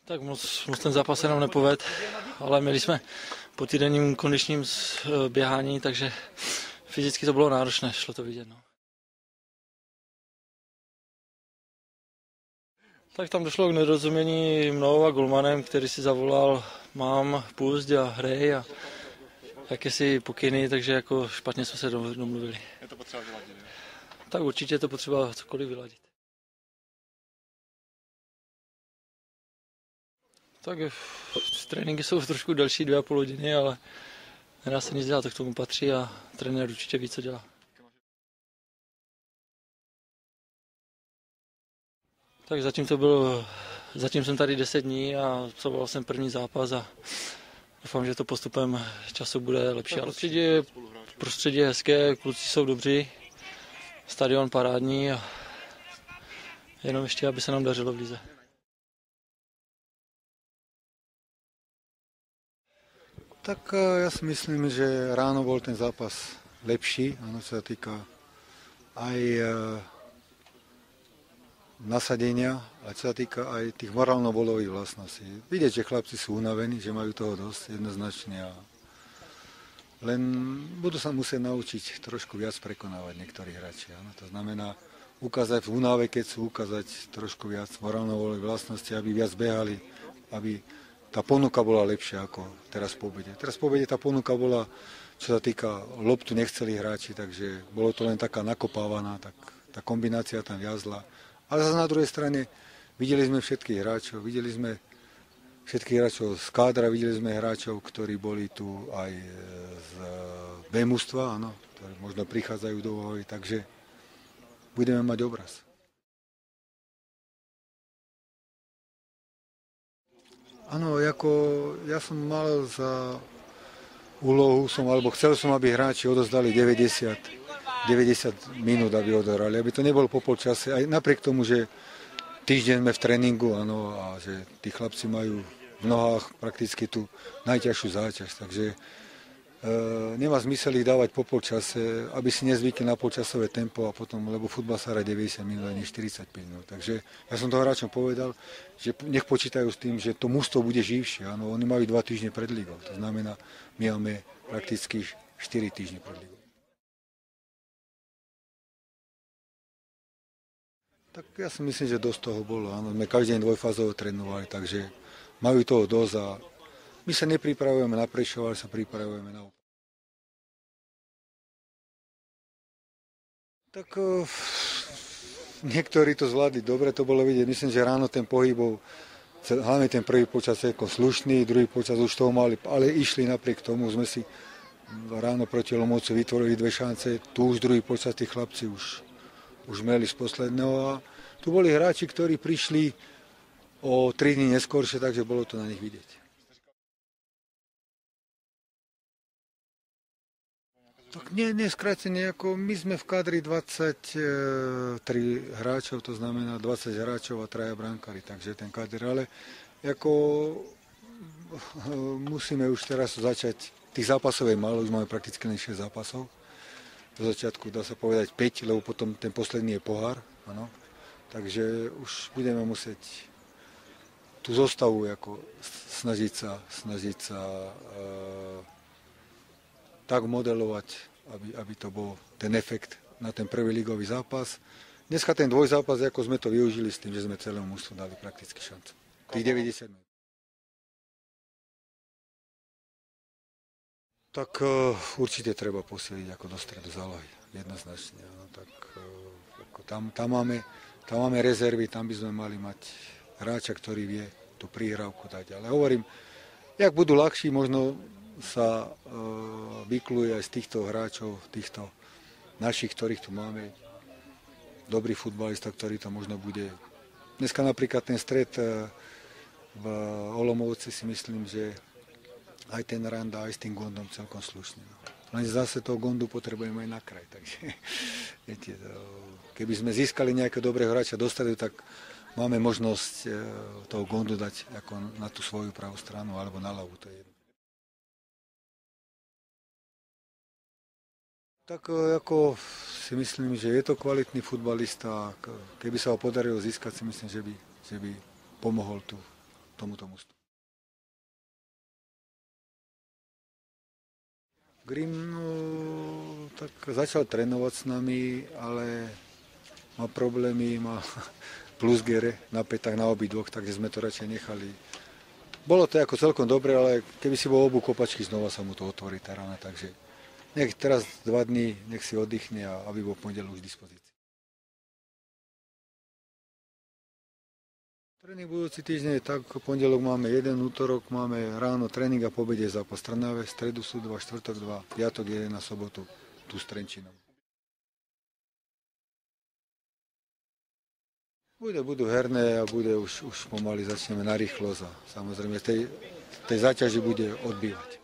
Tak moc ten zápas se nám nepoved, ale měli jsme po týdenním kondičním běhání, takže fyzicky to bylo náročné, šlo to vidět. No. Tak tam došlo k nedorozumění mnou a golmanem, který si zavolal mám, pusť a hrej a jakési pokyny, takže jako špatně jsme se domluvili. Je to potřeba vyladit, jo? Tak určitě je to potřeba cokoliv vyladit. Tak tréninky jsou trošku delší, 2,5 hodiny, ale nedá se nic dělat, to k tomu patří a trenér určitě ví, co dělá. Tak zatím jsem tady 10 dní a absolvoval jsem první zápas a doufám, že to postupem času bude lepší. Ale prostředí je hezké, kluci jsou dobří, stadion parádní a jenom ještě, aby se nám dařilo v lize. Tak ja si myslím, že ráno bol ten zápas lepší, ano, čo sa týka aj nasadenia, a čo sa týka aj tých morálno-bolových vlastností. Vidieť, že chlapci sú unavení, že majú toho dosť jednoznačne. Len budú sa musieť naučiť trošku viac prekonávať niektorí hráči. Ano. To znamená ukázať v únave, keď sú ukázať trošku viac morálno-bolových vlastností, aby viac behali, aby tá ponuka bola lepšia ako teraz po obede. Teraz po obede tá ponuka bola, čo sa týka loptu, nechceli hráči, takže bolo to len taká nakopávaná, tak tá kombinácia tam viazla. Ale zase na druhej strane videli sme všetkých hráčov, z kádra, videli sme hráčov, ktorí boli tu aj z B mužstva, áno, ktorí možno prichádzajú do úvahy, takže budeme mať obraz. Áno, ja som mal za úlohu, alebo chcel som, aby hráči odozdali 90 minút, aby odohrali, aby to nebolo po polčase, aj napriek tomu, že týždeň sme v tréningu, áno, a že tí chlapci majú v nohách prakticky tú najťažšiu záťaž, takže nemá zmysel ich dávať po polčase, aby si nezvykli na polčasové tempo a potom, lebo futbal sa hrá 90 minút a nie 45 minút. Takže ja som to hráčom povedal, že nech počítajú s tým, že to mužstvo bude živšie. Áno, oni majú 2 týždne pred ligou, to znamená, my máme prakticky 4 týždne pred ligou. Tak ja si myslím, že dosť toho bolo. Áno, sme každý deň dvojfázovo trénovali, takže majú toho dosť a my sa nepripravujeme na Prešov, ale sa pripravujeme na opak. Tak niektorí to zvládli dobre, to bolo vidieť. Myslím, že ráno ten pohyb bol, hlavne ten prvý počas ako slušný, druhý počas už toho mali, ale išli napriek tomu. Sme si ráno proti Olomoucu vytvorili 2 šance, tu už druhý počas tí chlapci už meli z posledného a tu boli hráči, ktorí prišli o 3 dní neskôršie, takže bolo to na nich vidieť. Tak nie skrátenie, ako my sme v kádri 23 hráčov, to znamená 20 hráčov a 3 brankári, takže ten káder, ale ako musíme už teraz začať, tých zápasov je málo, už máme prakticky len 6 zápasov, do začiatku dá sa povedať 5, lebo potom ten posledný je pohár, ano. Takže už budeme musieť tú zostavu ako snažiť sa tak modelovať, aby to bol ten efekt na ten prvý ligový zápas. Dneska ten dvojzápas, ako sme to využili s tým, že sme celému mužstvu dali prakticky šancu. Tých 90 minút. Tak určite treba posiliť ako do stredu zálohy, jednoznačne. No, tak, ako tam máme rezervy, tam by sme mali mať hráča, ktorý vie tú prihrávku dať. Ale hovorím, jak budú ľahší, možno sa vykluje aj z týchto hráčov, týchto našich, ktorých tu máme, dobrý futbalista, ktorý to možno bude. Dneska napríklad ten stret v Olomouci si myslím, že aj ten Randa, aj s tým Gondom celkom slušne. Len zase toho Gondu potrebujeme aj na kraj, takže viete, keby sme získali nejakého dobrého hráča do stredu, tak máme možnosť toho Gondu dať ako na tú svoju pravú stranu alebo na ľavú, to je jedno. Tak ako si myslím, že je to kvalitný futbalista. Keby sa ho podarilo získať, si myslím, že by pomohol tu tomuto mužstvu. Grim tak začal trénovať s nami, ale má problémy, má plusgere na pätách na obidvoch, takže sme to radšej nechali. Bolo to ako celkom dobre, ale keby si bol obu kopačky, znova sa mu to otvorí tá rána, takže nech teraz 2 dní, nech si oddychne a aby bol pondelok už v dispozícii. Tréning budúci týždeň je tak, pondelok máme jeden, útorok máme ráno tréning a po obede zápas v Trnave, stredu sú 2, štvrtok 2, piatok 1 na sobotu tu s Trenčínom. Budú herné a už pomaly začneme na rýchlosť a samozrejme tej záťaži bude odbývať.